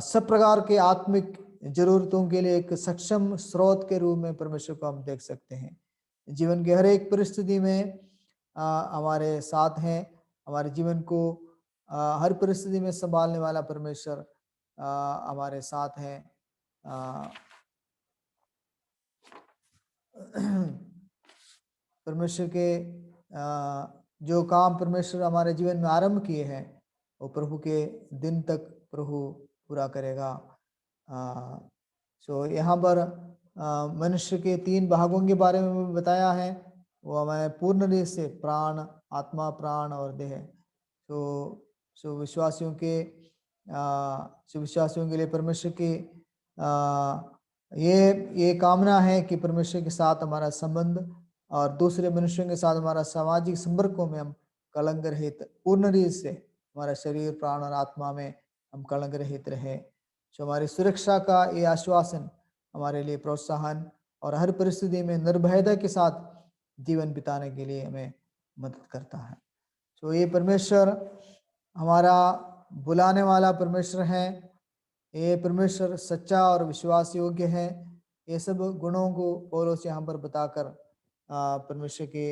सब प्रकार के आत्मिक जरूरतों के लिए एक सक्षम स्रोत के रूप में परमेश्वर को हम देख सकते हैं। जीवन के हर एक परिस्थिति में हमारे साथ हैं, हमारे जीवन को हर परिस्थिति में संभालने वाला परमेश्वर हमारे साथ है। परमेश्वर के जो काम परमेश्वर हमारे जीवन में आरंभ किए हैं वो प्रभु के दिन तक प्रभु पूरा करेगा। सो यहाँ पर मनुष्य के 3 भागों के बारे में बताया है। वो हमारे पूर्ण रीत से प्राण, आत्मा, प्राण और देह। सो विश्वासियों के लिए परमेश्वर की ये कामना है कि परमेश्वर के साथ हमारा संबंध और दूसरे मनुष्यों के साथ हमारा सामाजिक संपर्कों में हम कलंक रहित पूर्ण रीत से हमारा शरीर, प्राण और आत्मा में हम कलंक रहित रहे। जो हमारी सुरक्षा का ये आश्वासन हमारे लिए प्रोत्साहन और हर परिस्थिति में निर्भयता के साथ जीवन बिताने के लिए हमें मदद करता है। तो ये परमेश्वर हमारा बुलाने वाला परमेश्वर है। ये परमेश्वर सच्चा और विश्वास योग्य है। ये सब गुणों को पौलुस यहाँ पर बताकर परमेश्वर के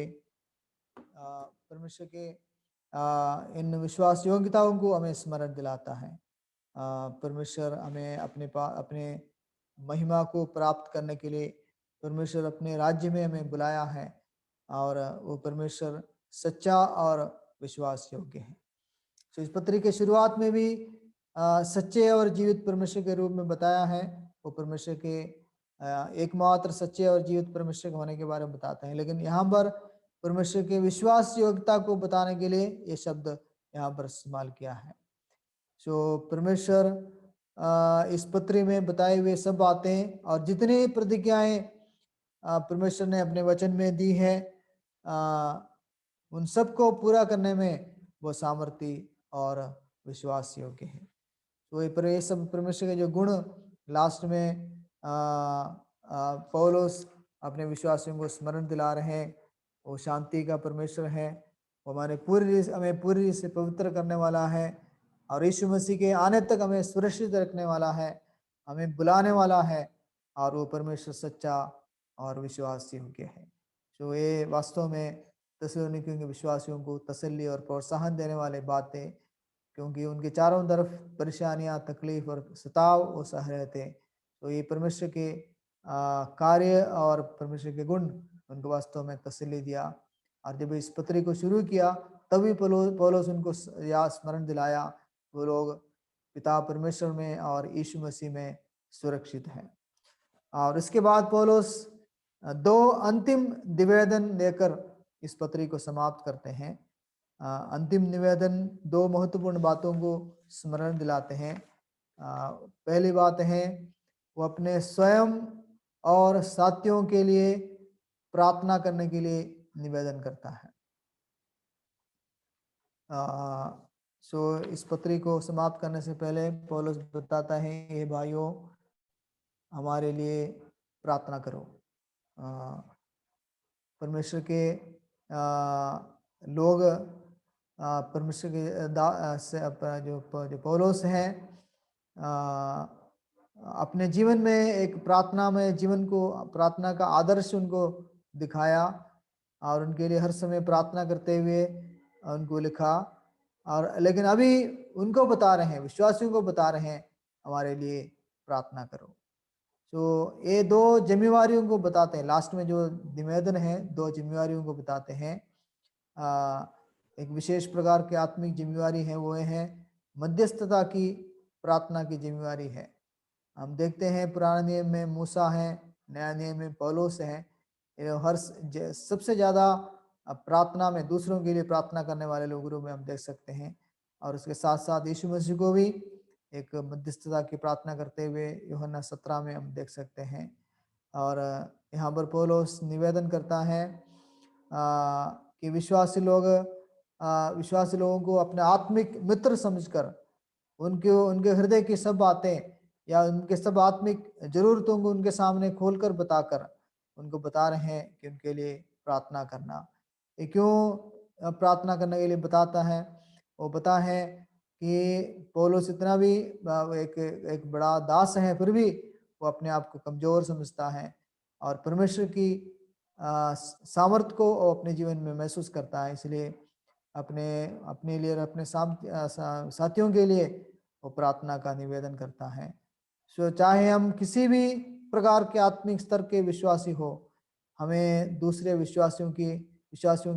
इन विश्वास योग्यताओं को हमें स्मरण दिलाता है। परमेश्वर हमें अपने महिमा को प्राप्त करने के लिए परमेश्वर अपने राज्य में हमें बुलाया है और वो परमेश्वर सच्चा और विश्वास योग्य है। तो इस पत्री के शुरुआत में भी सच्चे और जीवित परमेश्वर के रूप में बताया है। वो परमेश्वर के एकमात्र सच्चे और जीवित परमेश्वर होने के बारे में बताते हैं, लेकिन यहाँ पर परमेश्वर के विश्वास योग्यता को बताने के लिए ये शब्द यहाँ पर इस्तेमाल किया है। जो परमेश्वर इस पत्री में बताए हुए सब बातें और जितनी प्रतिज्ञाएं परमेश्वर ने अपने वचन में दी है, उन सबको पूरा करने में वो सामर्थी और विश्वास योग्य है। तो ये सब परमेश्वर के जो गुण लास्ट में पौलुस अपने विश्वासियों को स्मरण दिला रहे हैं। वो शांति का परमेश्वर है, वो हमें पूरी से पवित्र करने वाला है और यीशु मसीह के आने तक हमें सुरक्षित रखने वाला है, हमें बुलाने वाला है और वो परमेश्वर सच्चा और विश्वास योग्य है। तो ये वास्तव में थिस्सलुनीकियों के विश्वासियों को तसल्ली और प्रोत्साहन देने वाले बातें, क्योंकि उनके चारों तरफ परेशानियां, तकलीफ और सताव वो सह रहे थे। तो ये परमेश्वर के कार्य और परमेश्वर के गुण उनको वास्तव में तसल्ली दिया। और जब इस पत्री को शुरू किया तभी पौलुस उनको या स्मरण दिलाया वो लोग पिता परमेश्वर में और यीशु मसीह में सुरक्षित हैं। और इसके बाद पौलुस दो अंतिम निवेदन लेकर इस पत्री को समाप्त करते हैं। अंतिम निवेदन दो महत्वपूर्ण बातों को स्मरण दिलाते हैं। पहली बात है वो अपने स्वयं और साथियों के लिए प्रार्थना करने के लिए निवेदन करता है। इस पत्री को समाप्त करने से पहले पौलुस बताता है, ये भाइयों हमारे लिए प्रार्थना करो। परमेश्वर के लोग परमेश्वर के जो पौलुस हैं अपने जीवन में एक प्रार्थना में जीवन को प्रार्थना का आदर्श उनको दिखाया और उनके लिए हर समय प्रार्थना करते हुए उनको लिखा। और लेकिन अभी उनको बता रहे हैं, विश्वासियों को बता रहे हैं हमारे लिए प्रार्थना करो। तो ये दो जिम्मेवारियों को बताते हैं। लास्ट में जो निवेदन है दो जिम्मेवारियों को बताते हैं। एक विशेष प्रकार की आत्मिक जिम्मेवारी है, वो है मध्यस्थता की प्रार्थना की जिम्मेवारी है। हम देखते हैं पुराने नियम में मूसा है, नया नियम में पौलुस है। सबसे ज़्यादा प्रार्थना में दूसरों के लिए प्रार्थना करने वाले लोगों में हम देख सकते हैं। और उसके साथ साथ यीशु मसीह को भी एक मध्यस्थता की प्रार्थना करते हुए यूहन्ना 17 में हम देख सकते हैं। और यहाँ पर पौलुस निवेदन करता है कि विश्वासी लोगों को अपने आत्मिक मित्र समझकर उनके हृदय की सब बातें या उनके सब आत्मिक जरूरतों को उनके सामने खोलकर बताकर उनको बता रहे हैं कि उनके लिए प्रार्थना करना। ये क्यों प्रार्थना करने के लिए बताता है? वो बता है कि पौलुस इतना भी एक बड़ा दास है, फिर भी वो अपने आप को कमजोर समझता है और परमेश्वर की सामर्थ्य को वो अपने जीवन में महसूस करता है। इसलिए अपने लिए और अपने साथियों के लिए वो प्रार्थना का निवेदन करता है। चाहे हम किसी भी प्रकार के आत्मिक स्तर के विश्वासी हो, हमें दूसरे विश्वासियों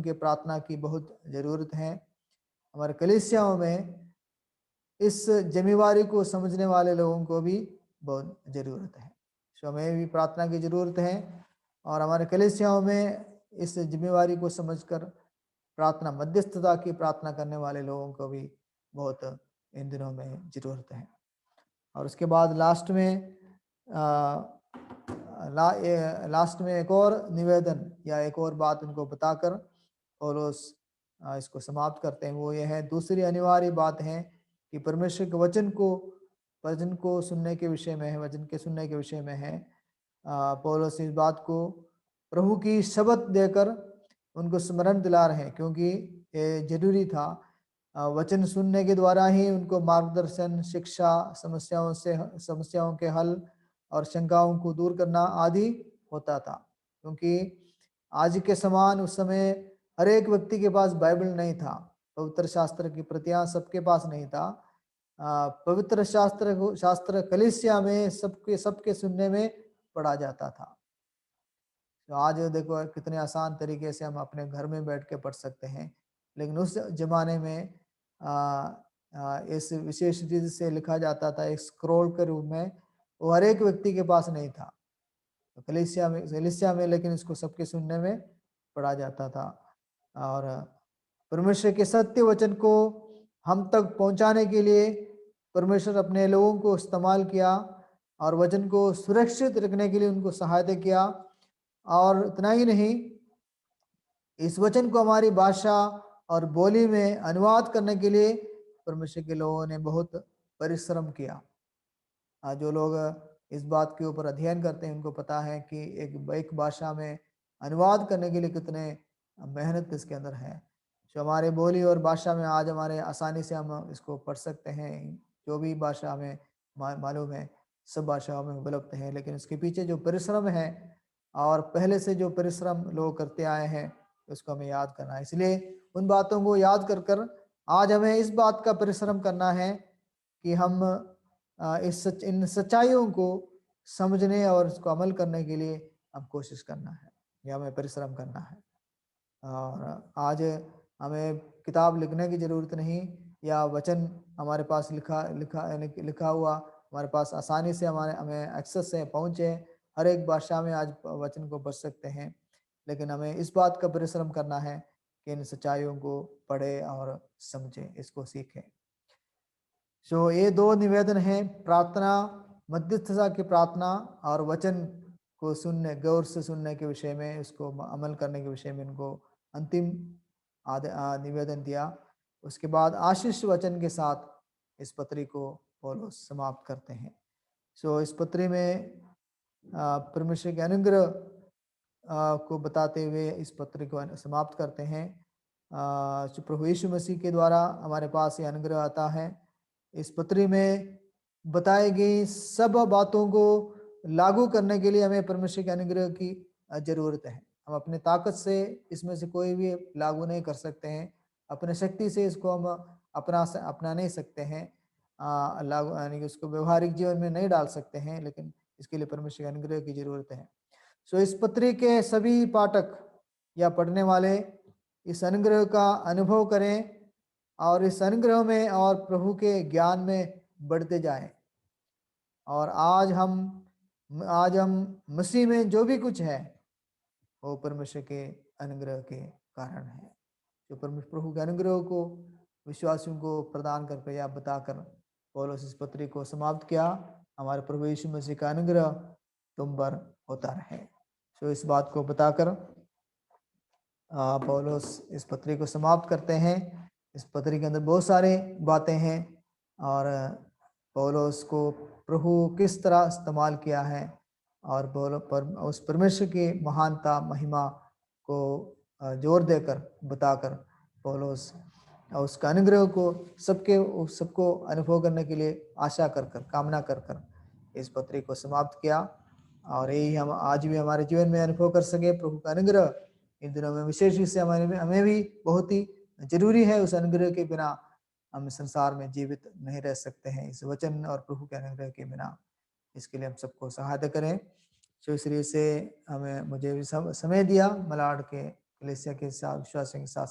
के प्रार्थना की बहुत ज़रूरत है। हमारे कलीसियाओं में इस जिम्मेवारी को समझने वाले लोगों को भी बहुत ज़रूरत है। हमें भी प्रार्थना की ज़रूरत है और हमारे कलीसियाओं में इस जिम्मेवारी को समझकर प्रार्थना, मध्यस्थता की प्रार्थना करने वाले लोगों को भी बहुत इन दिनों में ज़रूरत है। और उसके बाद लास्ट में एक और निवेदन या एक और बात उनको बताकर पौलुस इसको समाप्त करते हैं। वो ये है, दूसरी अनिवार्य बात है कि परमेश्वर के वचन को सुनने के विषय में है, वचन के सुनने के विषय में है। पौलुस इस बात को प्रभु की शब्द देकर उनको स्मरण दिला रहे हैं, क्योंकि ये जरूरी था। वचन सुनने के द्वारा ही उनको मार्गदर्शन, शिक्षा, समस्याओं के हल और शंकाओं को दूर करना आदि होता था। क्योंकि आज के समान उस समय हर एक व्यक्ति के पास बाइबल नहीं था, पवित्र शास्त्र की प्रतियां सबके पास नहीं था। पवित्र शास्त्र कलीसिया में सबके सुनने में पढ़ा जाता था। तो आज देखो कितने आसान तरीके से हम अपने घर में बैठ के पढ़ सकते हैं, लेकिन उस जमाने में इस विशेष रीति से लिखा जाता था, एक स्क्रॉल के रूप में, वो हर एक व्यक्ति के पास नहीं था। तो कलीसिया में लेकिन इसको सबके सुनने में पढ़ा जाता था। और परमेश्वर के सत्य वचन को हम तक पहुंचाने के लिए परमेश्वर अपने लोगों को इस्तेमाल किया और वचन को सुरक्षित रखने के लिए उनको सहायता किया। और इतना ही नहीं, इस वचन को हमारी भाषा और बोली में अनुवाद करने के लिए परमेश्वर के लोगों ने बहुत परिश्रम किया। जो लोग इस बात के ऊपर अध्ययन करते हैं उनको पता है कि एक भाषा में अनुवाद करने के लिए कितने मेहनत इसके अंदर है। जो हमारे बोली और भाषा में आज हमारे आसानी से हम इसको पढ़ सकते हैं, जो भी भाषा हमें मालूम है, सब भाषाओं में उपलब्ध है, लेकिन इसके पीछे जो परिश्रम है और पहले से जो परिश्रम लोग करते आए हैं उसको हमें याद करना है। इसलिए उन बातों को याद कर आज हमें इस बात का परिश्रम करना है कि हम इन सच्चाइयों को समझने और इसको अमल करने के लिए हम कोशिश करना है, या हमें परिश्रम करना है। और आज हमें किताब लिखने की जरूरत नहीं, या वचन हमारे पास लिखा हुआ हमारे पास आसानी से हमें एक्सेस से पहुंचे। हर एक भाषा में आज वचन को पढ़ सकते हैं, लेकिन हमें इस बात का परिश्रम करना है कि इन सच्चाइयों को पढ़े और समझे, इसको सीखें। सो ये दो निवेदन हैं, प्रार्थना, मध्यस्थता की प्रार्थना और वचन को सुनने, गौर से सुनने के विषय में, इसको अमल करने के विषय में इनको अंतिम निवेदन दिया। उसके बाद आशीष वचन के साथ इस पत्री को पौलुस समाप्त करते हैं। सो इस पत्री में परमेश्वर के अनुग्रह को बताते हुए इस पत्री को समाप्त करते हैं। प्रभु यीशु मसीह के द्वारा हमारे पास ये अनुग्रह आता है। इस पत्री में बताई गई सब बातों को लागू करने के लिए हमें परमेश्वर के अनुग्रह की जरूरत है। हम अपने ताकत से इसमें से कोई भी लागू नहीं कर सकते हैं, अपने शक्ति से इसको हम अपना नहीं सकते हैं, लागू यानी कि उसको व्यवहारिक जीवन में नहीं डाल सकते हैं, लेकिन इसके लिए परमेश्वर के अनुग्रह की जरूरत है। सो इस पत्री के सभी पाठक या पढ़ने वाले इस अनुग्रह का अनुभव करें और इस अनुग्रह में और प्रभु के ज्ञान में बढ़ते जाएं। और आज हम मसीह में जो भी कुछ है वो परमेश्वर के अनुग्रह के कारण है। जो परमेश्वर प्रभु के अनुग्रह को विश्वासियों को प्रदान करके या बताकर पौलुस इस पत्री को समाप्त किया। हमारे प्रभु यीशु मसीह का अनुग्रह तुम पर होता रहे। सो इस बात को बताकर पौलुस इस पत्री को समाप्त करते हैं। इस पत्री के अंदर बहुत सारे बातें हैं और पौलुस को प्रभु किस तरह इस्तेमाल किया है और उस परमेश्वर की महानता, महिमा को जोर देकर बताकर पौलुस उसका अनुग्रह को सबको अनुभव करने के लिए आशा कामना कर इस पत्री को समाप्त किया। और यही हम आज भी हमारे जीवन में अनुभव कर सके। प्रभु का अनुग्रह इन दिनों में विशेष रूप से हमें भी बहुत ही जरूरी है। उस अनुग्रह के बिना हम संसार में जीवित नहीं रह सकते हैं, इस वचन और प्रभु के अनुग्रह के बिना। इसके लिए हम सबको सहायता करें। सो इसलिए से मुझे भी समय दिया मलाड के कलीसिया के साथ, विश्वासियों के साथ